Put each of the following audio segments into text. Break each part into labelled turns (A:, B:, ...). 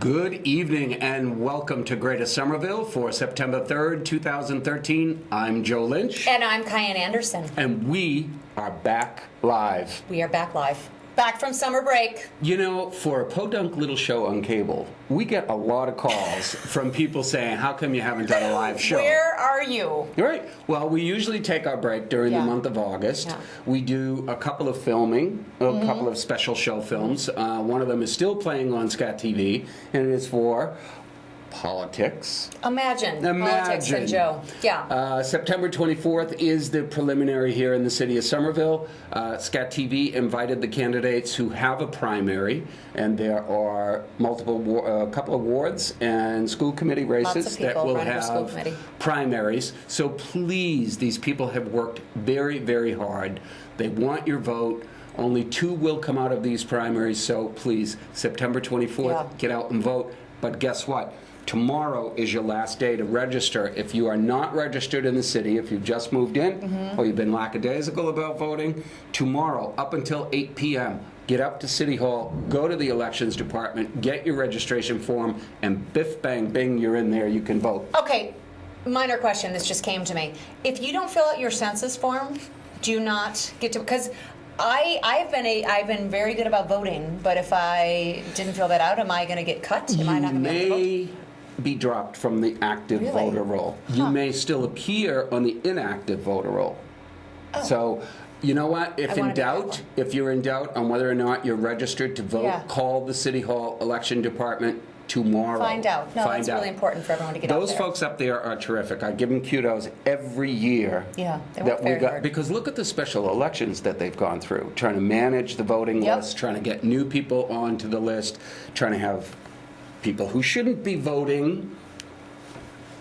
A: Good evening and welcome to Greater Somerville for September 3rd, 2013. I'm Joe Lynch.
B: And I'm KyAnn Anderson.
A: And we are back live.
B: We are back live. Back from summer break.
A: You know, for a podunk little show on cable, we get a lot of calls from people saying, how come you haven't done a live show?
B: Where are you?
A: Right. Well, we usually take our break during the month of August. Yeah. We do a couple of filming, a couple of special show films. One of them is still playing on Scat TV, and it is for politics.
B: Imagine. Politics and Joe. Yeah.
A: September 24th is the preliminary here in the city of Somerville. Scat TV invited the candidates who have a primary, and there are a couple of wards and school committee races that will have primaries. So please, these people have worked very, very hard. They want your vote. Only 2 will come out of these primaries, so please, September 24th, get out and vote. But guess what? Tomorrow is your last day to register. If you are not registered in the city, if you've just moved in, or you've been lackadaisical about voting, tomorrow up until 8 p.m., get up to City Hall, go to the elections department, get your registration form, and biff, bang, bing, you're in there, you can vote.
B: Okay, minor question, this just came to me. If you don't fill out your census form, do you not get to, because I've been very good about voting, but if I didn't fill that out, am I going to get cut? Am I not going to be able to vote?
A: Be dropped from the active voter roll. You may still appear on the inactive voter roll. So, you know what? If you're in doubt on whether or not you're registered to vote, call the City Hall election department tomorrow.
B: Find out. No, it's really important for everyone to get out there.
A: Those folks up there are terrific. I give them kudos every year.
B: Yeah, they work very hard.
A: Because look at the special elections that they've gone through, trying to manage the voting list, trying to get new people onto the list, trying to have people who shouldn't be voting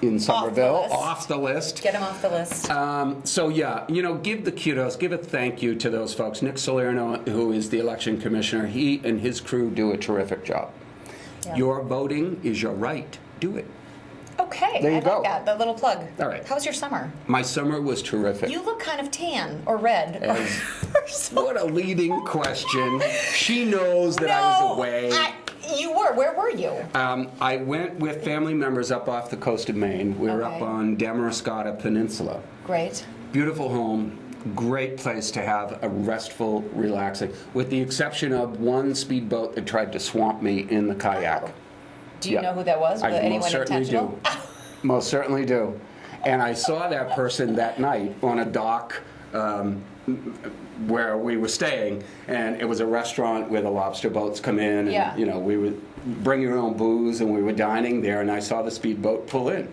A: in Somerville off the list.
B: Get them off the list.
A: So yeah, you know, give the kudos, give a thank you to those folks. Nick Salerno, who is the election commissioner, he and his crew do a terrific job. Yeah. Your voting is your right. Do it.
B: Okay,
A: there you go.
B: Like that little plug.
A: All right.
B: How was your summer?
A: My summer was terrific.
B: You look kind of tan or red.
A: What a leading question. She knows that I was away.
B: You were. Where were you?
A: I went with family members up off the coast of Maine. We were up on Damariscotta Peninsula.
B: Great.
A: Beautiful home. Great place to have a restful, relaxing, with the exception of one speedboat that tried to swamp me in the kayak.
B: Do you know who that was?
A: I most certainly do. Most certainly do. And I saw that person that night on a dock where we were staying, and it was a restaurant where the lobster boats come in, and you know, we would bring your own booze, and we were dining there, and I saw the speedboat pull in.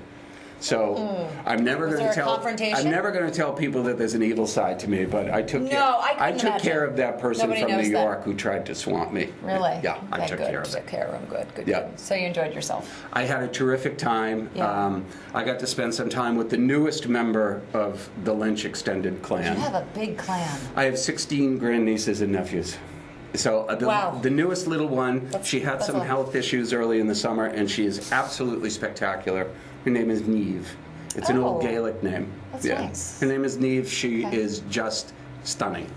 A: So I'm never going to tell. I'm never going to tell people that there's an evil side to me, but I took care of that person from New York who tried to swamp me.
B: Really?
A: Yeah, I took care of it.
B: Took care of him. Good. Good. So you enjoyed yourself?
A: I had a terrific time.
B: Yeah.
A: I got to spend some time with the newest member of the Lynch extended clan.
B: You have a big clan.
A: I have 16 grandnieces and nephews. So the newest little one, she had some health issues early in the summer, and she is absolutely spectacular. Her name is Neve. It's an old Gaelic name.
B: That's nice.
A: Her name is Neve. She is just stunning.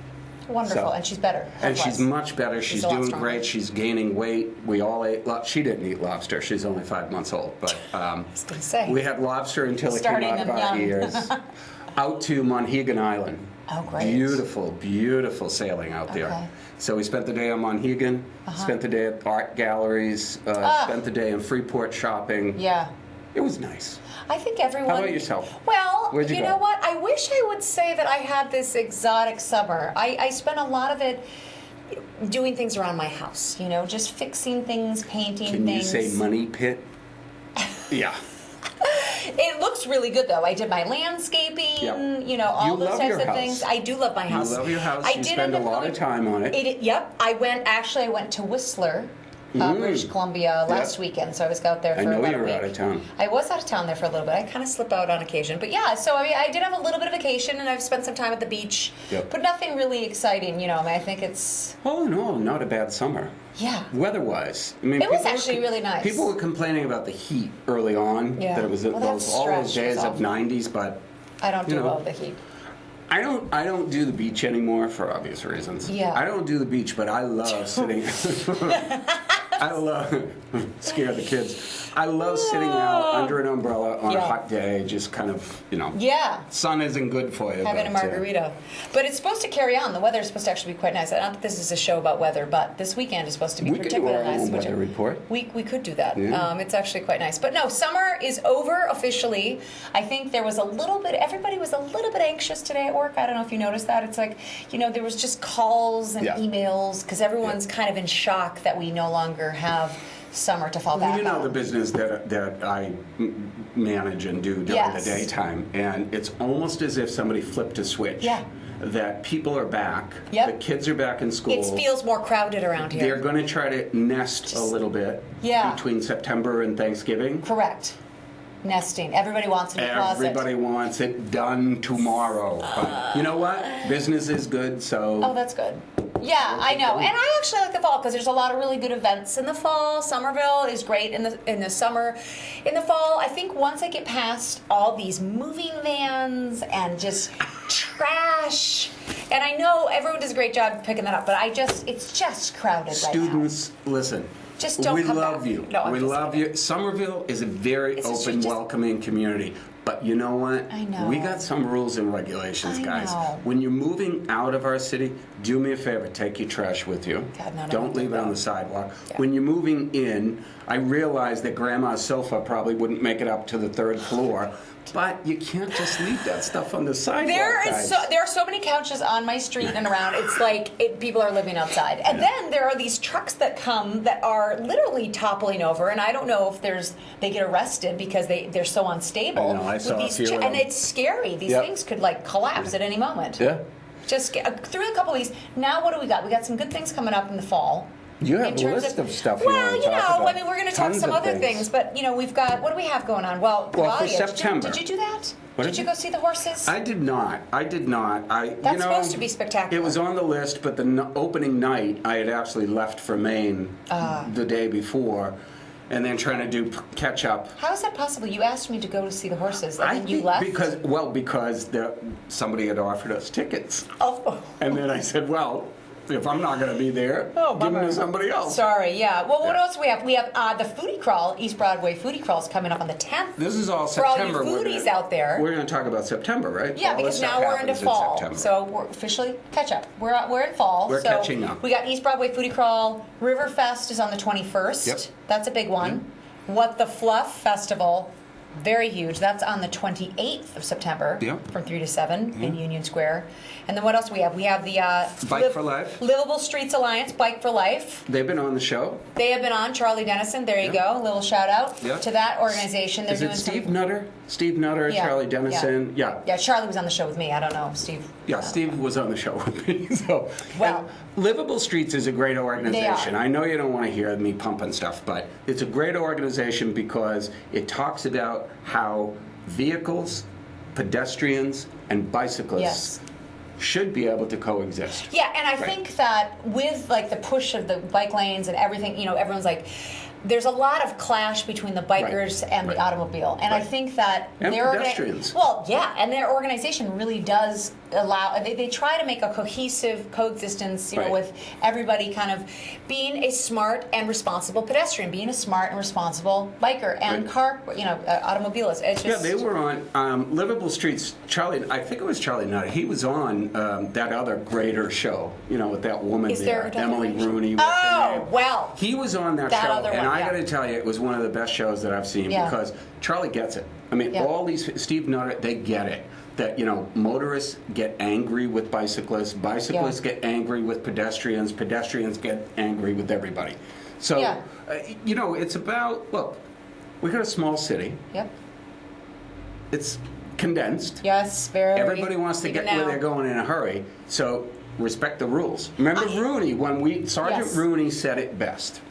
B: Wonderful, and she's better.
A: And she's much better. She's doing great. She's gaining weight. We all ate she didn't eat lobster. She's only 5 months old. But
B: I was going to say.
A: We had lobster until it came out of our ears. Out to Monhegan Island.
B: Oh, great.
A: Beautiful, beautiful sailing out there. So we spent the day on Monhegan, spent the day at art galleries, spent the day in Freeport shopping.
B: Yeah.
A: It was nice.
B: I think everyone...
A: How about yourself?
B: Well,
A: Where'd you go?
B: know what? I wish I would say that I had this exotic summer. I spent a lot of it doing things around my house, you know, just fixing things, painting things.
A: Can you say money pit? Yeah.
B: It looks really good, though. I did my landscaping, you know, all those types of things. I do love my house.
A: You love your house. You spend a lot of time on it.
B: Yep. I went to Whistler, British Columbia last weekend, so I was out there for about a week.
A: I know you were out of town.
B: I was out of town there for a little bit. I kind of slip out on occasion. But yeah, so I mean, I did have a little bit of vacation, and I've spent some time at the beach, but nothing really exciting, you know. I mean, I think it's...
A: Oh, no, not a bad summer.
B: Yeah.
A: Weather-wise. I mean,
B: it was actually really nice.
A: People were complaining about the heat early on, that it was all those days of 90s, but...
B: I don't do well with the heat.
A: I don't do the beach anymore for obvious reasons.
B: Yeah.
A: I don't do the beach, but I love sitting... I love scare the kids. I love sitting out under an umbrella on a hot day, just kind of, sun isn't good for you.
B: Having a margarita. But it's supposed to carry on. The weather is supposed to actually be quite nice. Not that this is a show about weather, but this weekend is supposed to be particularly nice.
A: We could do our own weather report.
B: We could do that.
A: Yeah.
B: It's actually quite nice. But no, summer is over officially. I think there was a little bit, everybody was a little bit anxious today at work. I don't know if you noticed that. It's like, there was just calls and emails because everyone's kind of in shock that we no longer have summer to fall back on.
A: The business that I manage and do during the daytime, and it's almost as if somebody flipped a switch.
B: Yeah.
A: That people are back, the kids are back in school.
B: It feels more crowded around here.
A: They're going to try to nest a little bit between September and Thanksgiving.
B: Correct. Nesting. Everybody wants a new closet.
A: Everybody wants it done tomorrow. But you know what? Business is good, so...
B: Oh, that's good. Yeah, I know. And I actually like the fall because there's a lot of really good events in the fall. Somerville is great in the summer. In the fall, I think once I get past all these moving vans and just trash, and I know everyone does a great job picking that up, but it's just crowded
A: Students,
B: right now.
A: Listen.
B: Just don't come back.
A: We love you.
B: No,
A: we love you. Somerville is a very open, welcoming community. But you know what?
B: I know.
A: We got some rules and regulations, guys.
B: Know.
A: When you're moving out of our city, do me a favor. Take your trash with you.
B: God, no,
A: don't leave it on the sidewalk.
B: Yeah.
A: When you're moving in, I realize that Grandma's sofa probably wouldn't make it up to the 3rd floor. But you can't just leave that stuff on the sidewalk.
B: There are so many couches on my street and around. It's like people are living outside. And then there are these trucks that come that are literally toppling over. And I don't know if they get arrested because they're so unstable.
A: I know, I saw a few of them.
B: And it's scary. These things could collapse at any moment.
A: Yeah.
B: Just through a couple of these. Now what do we got? We got some good things coming up in the fall.
A: You have a list of stuff you want to talk about.
B: I mean, we're going to talk some other things, but, we've got, what do we have going on? Well,
A: for September.
B: Did you do that? Did you go see the horses?
A: I did not.
B: That's supposed to be spectacular.
A: It was on the list, but the opening night, I had actually left for Maine the day before, and then trying to do catch up.
B: How is that possible? You asked me to go to see the horses, and then you left?
A: Because somebody had offered us tickets.
B: Oh.
A: And then I said, well... If I'm not going to be there, give them to somebody else.
B: Sorry, yeah. Well, what else do we have? We have the Foodie Crawl, East Broadway Foodie Crawl is coming up on the 10th.
A: This is all September.
B: For all you foodies out there.
A: We're going to talk about September, right?
B: Yeah, because now we're into fall. So we're officially catch up. We're in fall.
A: We're catching up.
B: We got East Broadway Foodie Crawl. Riverfest is on the 21st.
A: Yep.
B: That's a big one. What the Fluff Festival. Very huge. That's on the 28th of September from 3 to 7 in Union Square. And then what else we have? We have the
A: Bike for Life.
B: Livable Streets Alliance, Bike for Life.
A: They've been on the show.
B: They have been on. Charlie Dennison, there you go. A little shout out to that organization. They're doing
A: Steve Nutter? Steve Nutter, Charlie Dennison.
B: Yeah, Charlie was on the show with me. I don't know, Steve.
A: Yeah, Steve was on the show with me.
B: Well,
A: Livable Streets is a great organization.
B: They are.
A: I know you don't want to hear me pumping stuff, but it's a great organization because it talks about how vehicles, pedestrians, and bicyclists should be able to coexist.
B: Yeah, and I think that with the push of the bike lanes and everything, everyone's like, there's a lot of clash between the bikers and the automobile, and I think that
A: pedestrians.
B: And their organization really does allow. They try to make a cohesive coexistence, with everybody kind of being a smart and responsible pedestrian, being a smart and responsible biker and automobilist. It's just,
A: they were on Livable Streets. Charlie, I think it was Charlie Nutter. He was on that other greater show, with that woman there, Emily Rooney. He was on that show,
B: other one.
A: I got to tell you, it was one of the best shows that I've seen because Charlie gets it. I mean, all these Steve Nutter, they get it. That motorists get angry with bicyclists get angry with pedestrians get angry with everybody. So, it's about we got a small city.
B: Yep.
A: It's condensed.
B: Yes, very.
A: Everybody wants to get where they're going in a hurry. So respect the rules. Remember Rooney Sergeant Rooney said it best.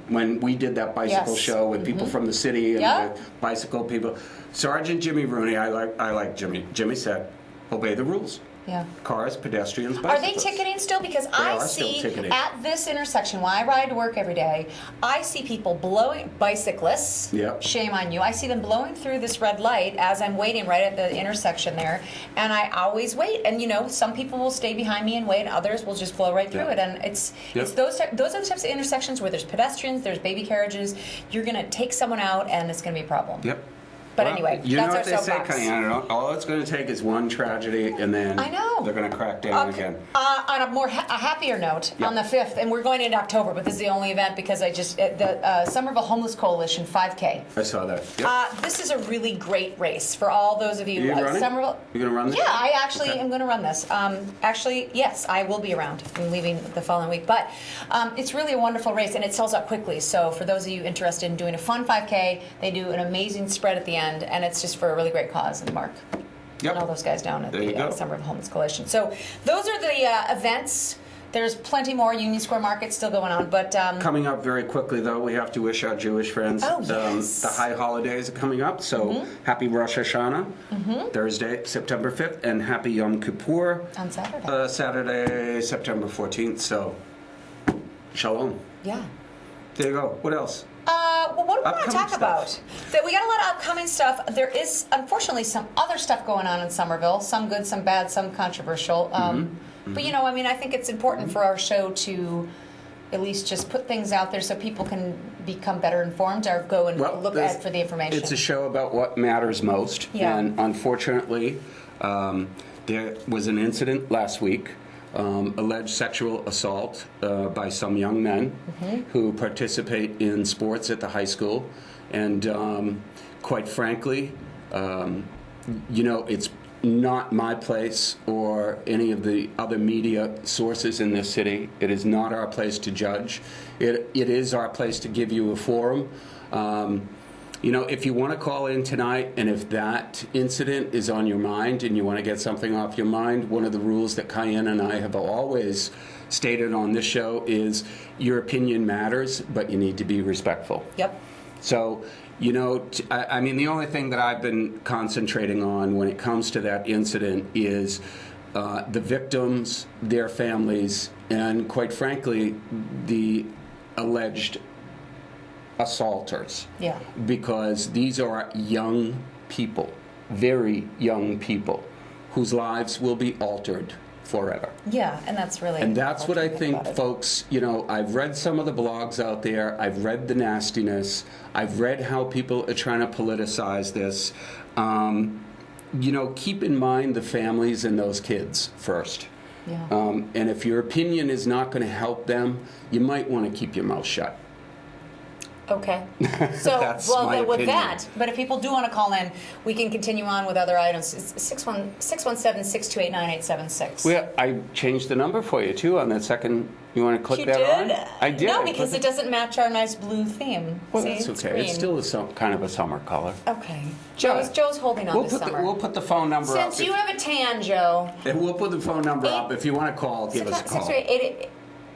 A: When we did that bicycle show with people from the city and with bicycle people, Sergeant Jimmy Rooney, I like Jimmy. Jimmy said, obey the rules.
B: Yeah.
A: Cars, pedestrians,
B: Are
A: bicyclists.
B: they ticketing still? Because I
A: are still
B: see
A: ticketing.
B: at this intersection, when I ride to work every day, I see people blowing, bicyclists,
A: Yep.
B: shame on you, I see them blowing through this red light as I'm waiting right at the intersection there, and I always wait. And some people will stay behind me and wait, and others will just blow right through
A: Yep.
B: it. And it's
A: Yep.
B: those are the types of intersections where there's pedestrians, there's baby carriages, you're going to take someone out, and it's going to be a problem.
A: Yep.
B: But
A: Well,
B: anyway,
A: you know
B: that's
A: what they
B: our
A: say,
B: soapbox.
A: KyAnn, all it's going to take is one tragedy, and then
B: I know.
A: they're going to crack down again.
B: On a more a happier note,
A: Yep.
B: on the 5th, and we're going into October, but this is the only event because the Somerville Homeless Coalition 5K.
A: I saw that. Yep.
B: This is a really great race for all those of you.
A: You running?
B: Somerville.
A: You going to run this?
B: Yeah, I actually
A: Okay.
B: am going to run this. Actually, yes, I will be around. I'm leaving the following week, but it's really a wonderful race, and it sells out quickly. So for those of you interested in doing a fun 5K, they do an amazing spread at the end, and it's just for a really great cause. And Mark.
A: Yep.
B: And all those guys down at
A: There you go.
B: the Somerville Homeless Coalition. So those are the events. There's plenty more. Union Square Market still going on, but
A: Coming up very quickly, though, we have to wish our Jewish friends.
B: Oh, yes.
A: The high holidays are coming up, so happy Rosh Hashanah, Thursday, September 5th, and happy Yom Kippur.
B: on Saturday.
A: Saturday, September 14th, so shalom.
B: Yeah.
A: There you go. What else?
B: Well, what do we want to
A: Upcoming
B: talk
A: stuff.
B: about? That we got a lot of upcoming stuff. There is, unfortunately, some other stuff going on in Somerville. Some good, some bad, some controversial. But I think it's important for our show to at least just put things out there so people can become better informed or go and look at for the information.
A: It's a show about what matters most.
B: Yeah.
A: And unfortunately, there was an incident last week, alleged sexual assault by some young men who participate in sports at the high school. And quite frankly, it's not my place or any of the other media sources in this city. It is not our place to judge. It is our place to give you a forum. If you want to call in tonight and if that incident is on your mind and you want to get something off your mind, one of the rules that KyAnn and I have always stated on this show is your opinion matters, but you need to be respectful.
B: Yep.
A: So, the only thing that I've been concentrating on when it comes to that incident is the victims, their families, and quite frankly, the alleged assaulters.
B: Yeah.
A: Because these are young people, very young people, whose lives will be altered forever.
B: Yeah, and that's really.
A: And that's what I think,
B: about it.
A: folks, I've read some of the blogs out there. I've read the nastiness. I've read how people are trying to politicize this. Keep in mind the families and those kids first.
B: Yeah.
A: And if your opinion is not going to help them, you might want to keep your mouth shut.
B: Okay. So,
A: That's my
B: with
A: opinion.
B: that, but if people do want to call in, we can continue on with other items. It's 617-628-9876.
A: Well, I changed the number for you, too, on that second. You want to click
B: You
A: that
B: did?
A: on? I did.
B: No,
A: I
B: because
A: clicked
B: it doesn't match our nice blue theme.
A: Well,
B: See,
A: that's
B: it's
A: okay. It's
B: green.
A: still kind of a summer color.
B: Okay.
A: Yeah.
B: Joe's holding on this summer.
A: We'll put the phone number up.
B: Since you have a tan, Joe.
A: We'll put the phone number up. If you want to call, give us a call.
B: 618.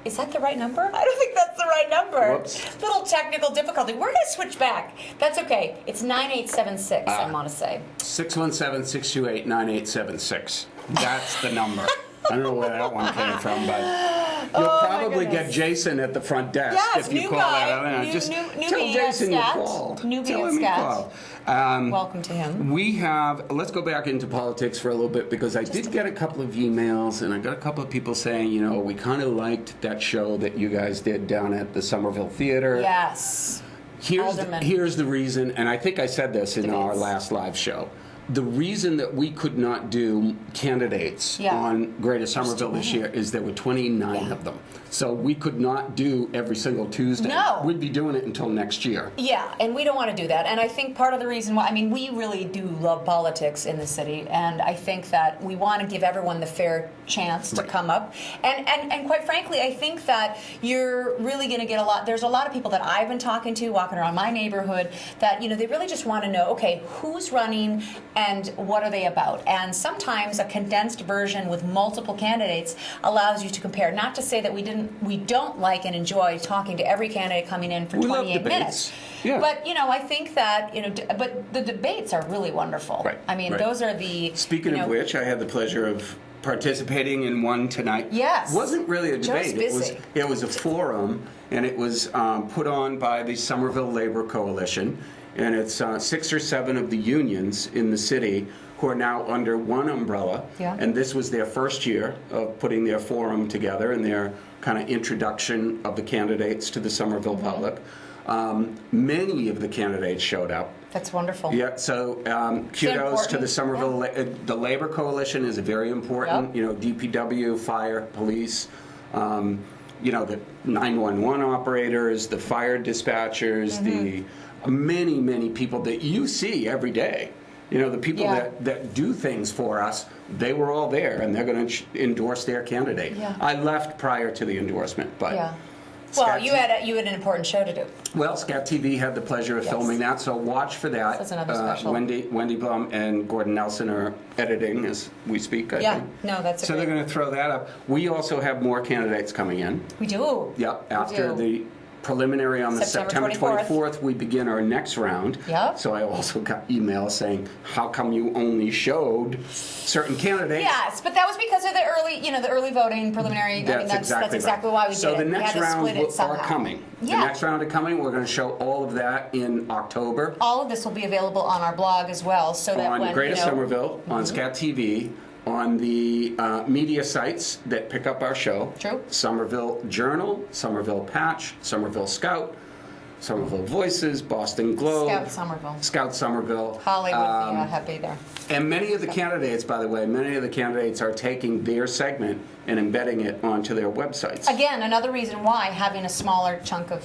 B: Is that the right number? I don't think that's the right number.
A: Whoops.
B: Little technical difficulty. We're going to switch back. That's okay. It's 9876, I want to say.
A: 617-628-9876. That's the number. I don't know where that one came from, but you'll probably get Jason at the front desk
B: Yes,
A: if you
B: new
A: call
B: guy.
A: that.
B: New-
A: Just
B: newbie
A: tell Jason you
B: scat.
A: called.
B: Newbie
A: Tell him you
B: scat.
A: called.
B: Welcome to him.
A: Let's go back into politics for a little bit because I did get a couple of emails and I got a couple of people saying, we kind of liked that show that you guys did down at the Somerville Theater.
B: Yes.
A: Here's the reason, and I think I said this in our last live show. The reason that we could not do candidates on Greater Somerville this year is there were 29 of them. So we could not do every single Tuesday.
B: No.
A: We'd be doing it until next year.
B: Yeah, and we don't want to do that. And I think part of the reason why, we really do love politics in the city, and I think that we want to give everyone the fair chance to come up. And quite frankly, I think that you're really going to get there's a lot of people that I've been talking to, walking around my neighborhood, that, they really just want to know, okay, who's running and what are they about? And sometimes a condensed version with multiple candidates allows you to compare. Not to say that we don't like and enjoy talking to every candidate coming in for
A: We love
B: 28
A: debates.
B: minutes.
A: Yeah.
B: But, I think that, but the debates are really wonderful.
A: Right.
B: I mean,
A: right.
B: those are the...
A: Speaking of which, I had the pleasure of participating in one tonight.
B: Yes.
A: It wasn't really a debate.
B: Joe's busy.
A: It was a forum, and it was put on by the Somerville Labor Coalition, and it's 6 or 7 of the unions in the city who are now under one umbrella.
B: Yeah.
A: And this was their first year of putting their forum together and their kind of introduction of the candidates to the Somerville public. Many of the candidates showed up.
B: That's wonderful.
A: Yeah, so kudos to the Somerville. The Labor Coalition is very important.
B: Yep.
A: DPW, fire, police, the 911 operators, the fire dispatchers, the many people that you see every day. The people that do things for us, they were all there, and they're going to endorse their candidate.
B: Yeah.
A: I left prior to the endorsement, but...
B: Yeah. Well, you had an important show to do.
A: Well, Scat TV had the pleasure of filming that, so watch for that.
B: That's another special.
A: Wendy Blum and Gordon Nelson are editing as we speak, I think.
B: No, that's
A: So they're going to throw that up. We also have more candidates coming in.
B: We do.
A: Yep, after the preliminary on the September 24th, we begin our next round.
B: Yep.
A: So I also got emails saying, how come you only showed certain candidates?
B: Yes, but that was because of the early voting preliminary.
A: That's exactly
B: why we did it.
A: So the next rounds are
B: somehow.
A: coming.
B: Yeah.
A: The next round are coming. We're going to show all of that in October.
B: All of this will be available on our blog as well, so that
A: on Greater Somerville, on Scat TV, on the media sites that pick up our show.
B: True.
A: Somerville Journal, Somerville Patch, Somerville Scout, Somerville Voices, Boston Globe. Scout Somerville.
B: Holly would be happy there.
A: And many of the candidates, by the way, are taking their segment and embedding it onto their websites.
B: Again, another reason why having a smaller chunk of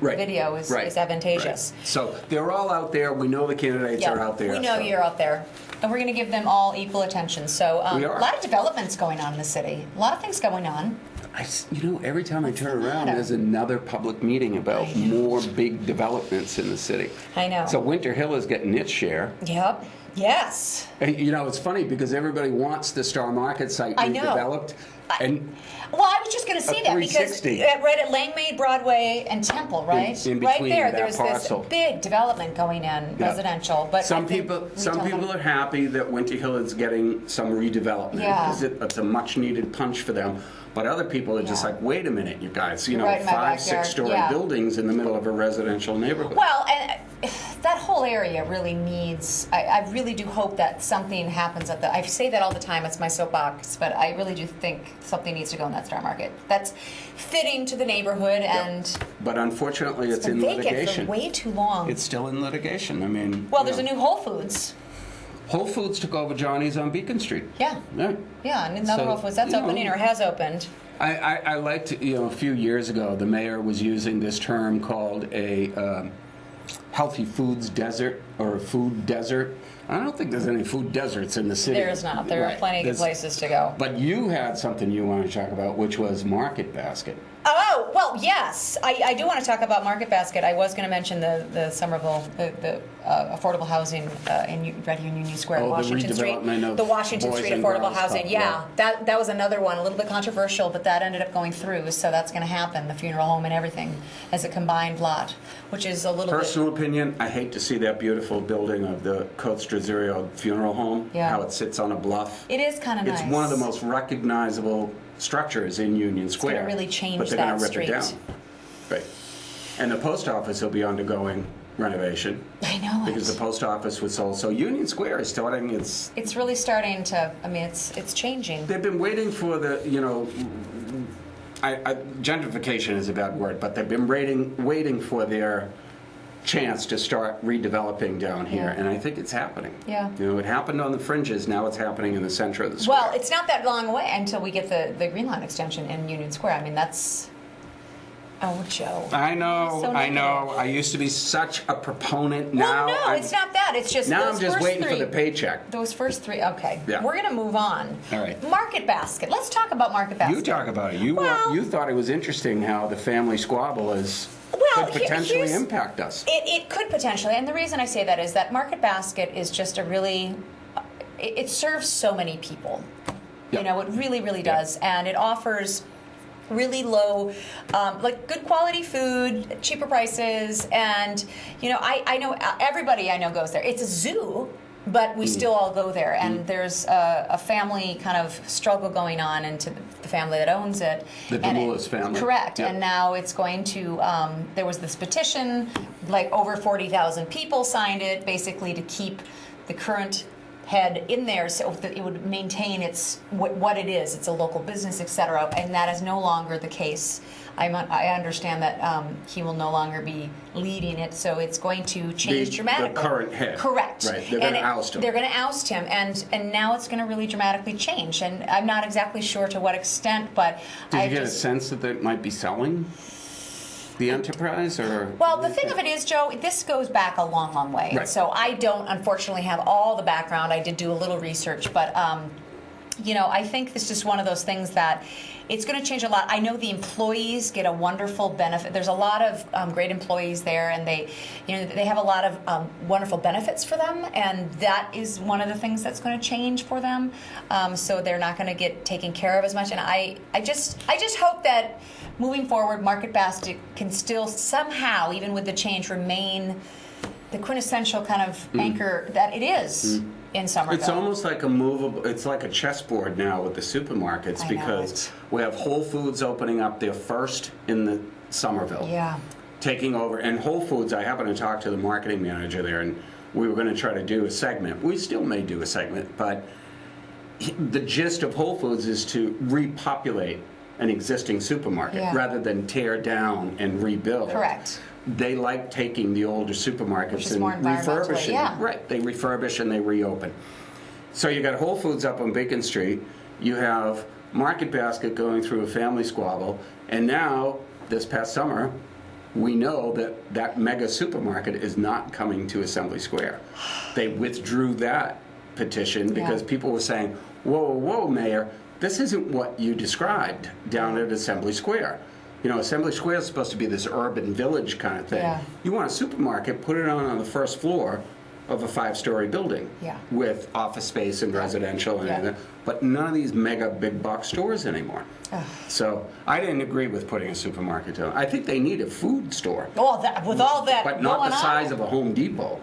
B: video is advantageous.
A: Right. So they're all out there. We know the candidates are out there.
B: We know you're out there. And we're going to give them all equal attention. So a lot of developments going on in the city. A lot of things going on.
A: Every time I turn around, there's another public meeting about more big developments in the city.
B: I know.
A: So Winter Hill is getting its share.
B: Yep. Yes.
A: And, it's funny because everybody wants the Star Market site redeveloped.
B: Well, I was just going to say that because right at Langmead, Broadway, and Temple, right?
A: In
B: right there, there's
A: parcel.
B: this big development going in, residential. But
A: some people are happy that Winter Hill is getting some redevelopment because it's a much needed punch for them. But other people are just like, wait a minute, you guys, 5, 6-story buildings in the middle of a residential neighborhood.
B: Well, and that whole area really needs, I really do hope that something happens I say that all the time, it's my soapbox, but I really do think something needs to go in that Star Market. That's fitting to the neighborhood and...
A: But unfortunately, it's in litigation.
B: It's been vacant for way too long.
A: It's still in litigation. I mean...
B: Well, there's a new Whole Foods.
A: Whole Foods took over Johnny's on Beacon Street.
B: Yeah, and another Whole Foods that's opening or has opened.
A: I liked, a few years ago, the mayor was using this term called a healthy foods desert or a food desert. I don't think there's any food deserts in the city.
B: There's not. There are plenty of places to go.
A: But you had something you wanted to talk about, which was Market Basket.
B: Oh, well, yes. I do want to talk about Market Basket. I was going to mention the Somerville, the affordable housing right here in Union Square, Washington Street. The Washington Street affordable housing. Yeah, that was another one, a little bit controversial, but that ended up going through, so that's going to happen, the funeral home and everything, as a combined lot, which is a little
A: Personal opinion, I hate to see that beautiful building of the Coates-Drazerio funeral home, how it sits on a bluff.
B: It is kind of nice.
A: It's one of the most recognizable structures in Union Square.
B: It's going to really change
A: but they're
B: that
A: gonna rip
B: street.
A: It down. Right. And the post office will be undergoing renovation.
B: I know
A: because the post office was sold. So Union Square is starting its...
B: It's really starting to, it's changing.
A: They've been waiting for the, gentrification is a bad word, but they've been waiting for their chance to start redeveloping down here, and I think it's happening.
B: Yeah.
A: It happened on the fringes, now it's happening in the center of the square.
B: Well, it's not that long away until we get the Green Line extension in Union Square. I mean, that's... Oh, Joe.
A: I know,
B: so
A: I know. I used to be such a proponent. Now
B: well, no, it's not that. It's just
A: now I'm just waiting for the paycheck.
B: Those first three, okay.
A: Yeah.
B: We're going to move on.
A: All right.
B: Market Basket. Let's talk about Market Basket.
A: You talk about it. You thought it was interesting how the family squabble could potentially impact us.
B: It could potentially, and the reason I say that is that Market Basket is just a really, it serves so many people.
A: Yep.
B: It really, really does, and it offers really low, like good quality food, cheaper prices, and I know everybody I know goes there. It's a zoo. But we still all go there, and there's a family kind of struggle going on into the family that owns it.
A: The DeMoulis family.
B: Correct.
A: Yep.
B: And now it's going to, there was this petition, like over 40,000 people signed it, basically to keep the current head in there so that it would maintain its what it is. It's a local business, etc. And that is no longer the case. I understand that he will no longer be leading it, so it's going to change dramatically.
A: The current head.
B: Correct.
A: Right. They're going to oust him.
B: They're going to oust him, and now it's going to really dramatically change. And I'm not exactly sure to what extent, but
A: Did you get a sense that they might be selling the enterprise, or?
B: Well, the thing of it is, Joe, this goes back a long, long way.
A: Right.
B: So I don't, unfortunately, have all the background. I did do a little research, but I think this is one of those things that it's going to change a lot. I know the employees get a wonderful benefit. There's a lot of great employees there, and they have a lot of wonderful benefits for them, and that is one of the things that's going to change for them. So they're not going to get taken care of as much. And I just hope that moving forward, Market Basket can still somehow, even with the change, remain the quintessential kind of anchor that it is. In Somerville.
A: It's almost like it's like a chessboard now with the supermarkets, because we have Whole Foods opening up their first in the Somerville.
B: Yeah.
A: Taking over. And Whole Foods, I happened to talk to the marketing manager there, and we were going to try to do a segment. We still may do a segment, but the gist of Whole Foods is to repopulate an existing supermarket rather than tear down and rebuild.
B: Correct.
A: They like taking the older supermarkets and refurbishing. Right, they refurbish and they reopen. So you got Whole Foods up on Beacon Street. You have Market Basket going through a family squabble, and now this past summer, we know that that mega supermarket is not coming to Assembly Square. They withdrew that petition because people were saying, "Whoa, whoa, Mayor, this isn't what you described down at Assembly Square." Assembly Square is supposed to be this urban village kind of thing.
B: Yeah.
A: You want a supermarket, put it on the first floor of a 5-story building with office space and residential and everything, but none of these mega big box stores anymore. So I didn't agree with putting a supermarket down. I think they need a food store.
B: Well, with all that
A: but not
B: going
A: the size of a Home Depot.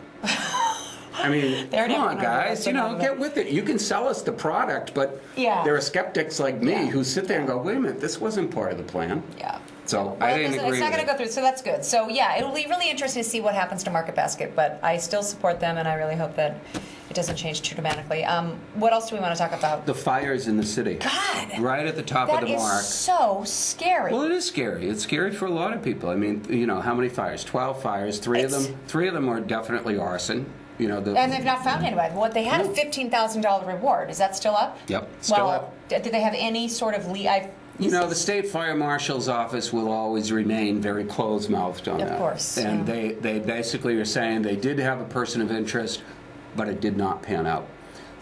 A: I mean, come on, guys, get with it. You can sell us the product, but there are skeptics like me who sit there and go, wait a minute, this wasn't part of the plan.
B: Yeah.
A: So I didn't agree.
B: It's not going to go through, so that's good. So yeah, it'll be really interesting to see what happens to Market Basket, but I still support them, and I really hope that it doesn't change too dramatically. What else do we want to talk about?
A: The fires in the city.
B: God!
A: Right at the top of the mark.
B: That is so scary.
A: Well, it is scary. It's scary for a lot of people. I mean, how many fires? 12 fires. Three of them are definitely arson. And
B: they've not found anybody. What they had a $15,000 reward. Is that still up?
A: Yep, still up.
B: Did they have any sort of lead?
A: The state fire marshal's office will always remain very closed-mouthed on that.
B: Of course.
A: And they basically are saying they did have a person of interest, but it did not pan out.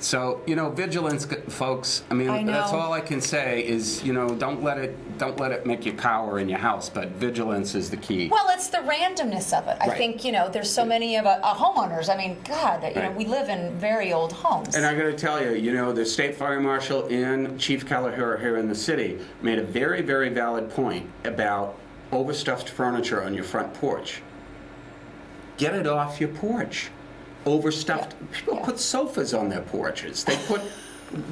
A: So, vigilance, folks, I mean, that's all I can say is, don't let it make you cower in your house, but vigilance is the key.
B: Well, it's the randomness of it. I think, there's so many of homeowners. I mean, God, we live in very old homes.
A: And I got to tell you, the state fire marshal and Chief Kelleher here in the city made a very, very valid point about overstuffed furniture on your front porch. Get it off your porch. Overstuffed. People put sofas on their porches. They put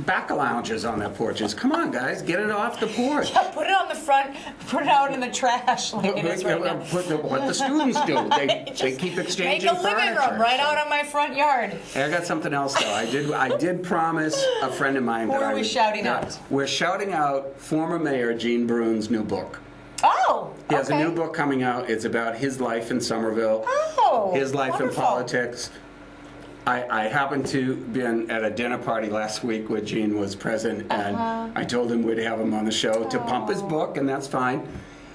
A: back lounges on their porches. Come on, guys, get it off the porch.
B: Yeah, put it on the front, put it out in the trash like it is right now.
A: What the students do. They keep exchanging
B: furniture. Make a living room right out on my front yard.
A: Hey, I got something else, though. I did promise a friend of mine that I would...
B: Who are we shouting out?
A: We're shouting out former Mayor Gene Brune's new book.
B: Oh,
A: He has a new book coming out. It's about his life in Somerville.
B: Oh,
A: his life
B: wonderful.
A: in politics. I happened to be at a dinner party last week where Gene was present, and I told him we'd have him on the show to pump his book, and that's fine.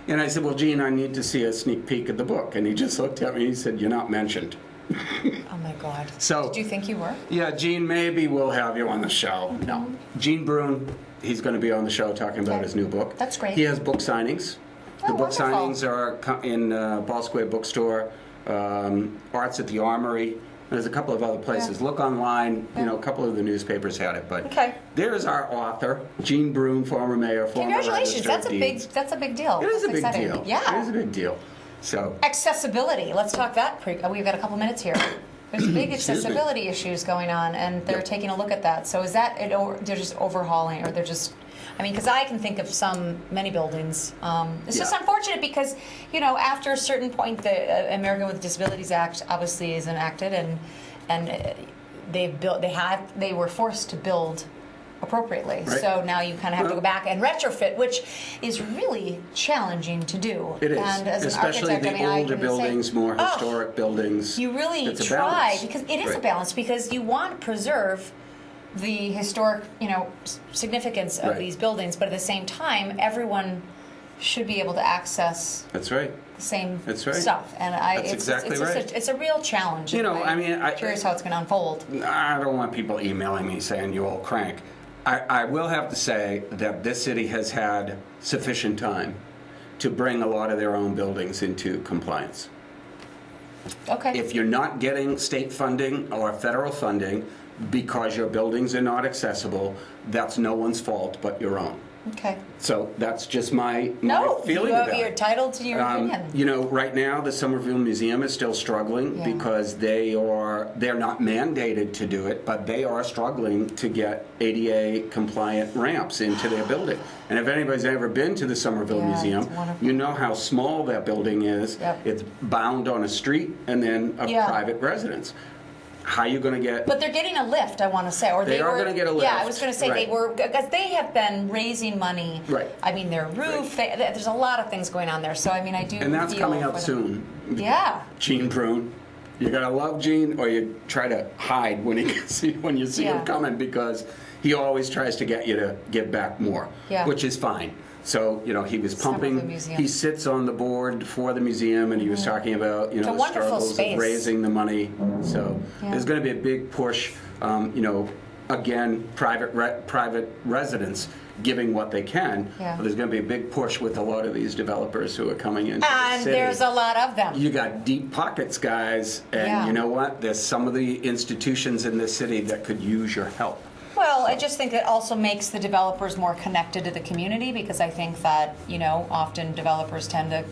A: And I said, well, Gene, I need to see a sneak peek of the book. And he just looked at me and he said, you're not mentioned.
B: Oh, my God.
A: So,
B: did you think you were?
A: Yeah, Gene, maybe we'll have you on the show. No. Gene Brune, he's going to be on the show talking about his new book.
B: That's great.
A: He has book signings. The book signings are in Ball Square Bookstore, Arts at the Armory. There's a couple of other places. Look online. A couple of the newspapers had it, but There's our author, Gene Brune, former mayor, former
B: Congratulations! That's a big deal.
A: It is a big
B: exciting.
A: deal.
B: Yeah,
A: it is a big deal. So
B: accessibility. Let's talk that. We've got a couple minutes here. There's big
A: Excuse me.
B: accessibility issues going on, and they're
A: Yep.
B: taking a look at that. So is that it, or they're just overhauling, or they're just? I mean, because I can think of many buildings. It's just
A: Yeah.
B: unfortunate because, after a certain point, the American with Disabilities Act obviously is enacted, and they were forced to build appropriately.
A: Right.
B: So now you kind of have to go back and retrofit, which is really challenging to do.
A: it is,
B: And as
A: especially
B: an architect,
A: the
B: I
A: older
B: can
A: buildings,
B: say,
A: more
B: oh,
A: historic buildings.
B: you really
A: It's a
B: try
A: balance.
B: because it is a
A: Right.
B: balance because you want to preserve the historic, significance of
A: Right.
B: these buildings, but at the same time, everyone should be able to access
A: That's right.
B: the same
A: That's right.
B: stuff. And
A: That's exactly right.
B: It's a real challenge.
A: I'm
B: curious how it's going to unfold.
A: I don't want people emailing me saying you old crank. I will have to say that this city has had sufficient time to bring a lot of their own buildings into compliance.
B: Okay.
A: If you're not getting state funding or federal funding because your buildings are not accessible, that's no one's fault but your own.
B: Okay.
A: So that's just my
B: No,
A: feeling about
B: you're
A: it.
B: entitled to your opinion.
A: Right now the Somerville Museum is still struggling
B: Yeah.
A: because they're not mandated to do it, but they are struggling to get ADA compliant ramps into their building. And if anybody's ever been to the Somerville
B: Yeah,
A: Museum,
B: it's wonderful.
A: you know how small that building is.
B: Yep.
A: It's bound on a street and then a
B: Yeah.
A: private residence. How you going to get?
B: But they're getting a lift, I want to say, or
A: They are gonna get a
B: Yeah, I
A: lift,
B: was going to say
A: right.
B: they were because they have been raising money.
A: Right.
B: I mean, their roof. There's a lot of things going on there. So I mean, I do.
A: And that's
B: feel
A: coming
B: for
A: up
B: them.
A: soon.
B: Yeah.
A: Gene Prune. You gotta love Gene, or you try to hide when you see
B: Yeah.
A: him coming, because he always tries to get you to give back more,
B: Yeah.
A: which is fine. So he was
B: Somerville
A: pumping.
B: Museum.
A: He sits on the board for the museum, and he was talking about
B: a
A: the
B: wonderful
A: struggles
B: space.
A: of raising the money. So
B: Yeah.
A: there's going to be a big push. Again, private residents giving what they can.
B: Yeah.
A: But there's going to be a big push with a lot of these developers who are coming into the
B: And
A: city.
B: there's a lot of them.
A: You got deep pockets, guys, and
B: Yeah.
A: you know what? There's some of the institutions in this city that could use your help.
B: Well, I just think it also makes the developers more connected to the community because I think that, often developers tend to,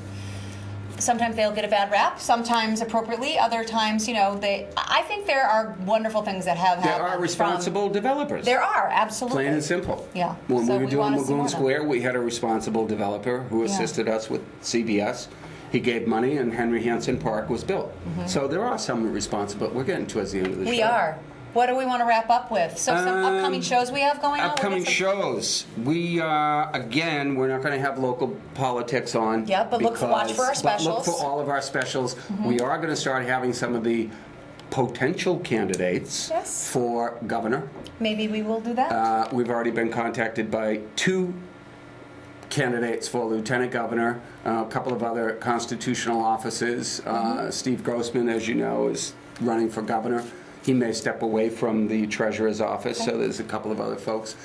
B: sometimes they'll get a bad rap, sometimes appropriately, other times, I think there are wonderful things that have
A: There
B: happened.
A: are responsible developers.
B: There are, absolutely.
A: Plain and simple.
B: Yeah.
A: When
B: So
A: we were
B: we
A: doing
B: wanna see more
A: Lagoon
B: of them.
A: Square, we had a responsible developer who
B: Yeah.
A: assisted us with CBS. He gave money, and Henry Hansen Park was built. So there are some responsible. We're getting towards the end of the show.
B: We are. What do we want to wrap up with? So some upcoming shows we have going on?
A: Upcoming shows. We again, we're not going to have local politics on.
B: Yeah, but watch for our
A: But look
B: specials.
A: for all of our specials. We are going to start having some of the potential candidates
B: Yes.
A: for governor.
B: Maybe we will do that.
A: We've already been contacted by 2 candidates for lieutenant governor, a couple of other constitutional offices. Steve Grossman, as you know, is running for governor. He may step away from the treasurer's office, so there's a couple of other folks.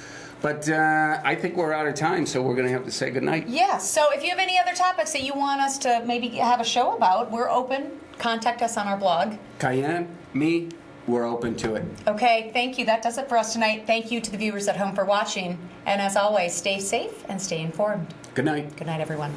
A: But I think we're out of time, so we're going to have to say goodnight.
B: Yes. So if you have any other topics that you want us to maybe have a show about, we're open. Contact us on our blog.
A: KyAnn, me, we're open to it.
B: Okay, thank you. That does it for us tonight. Thank you to the viewers at home for watching. And as always, stay safe and stay informed.
A: Good night.
B: Good night, everyone.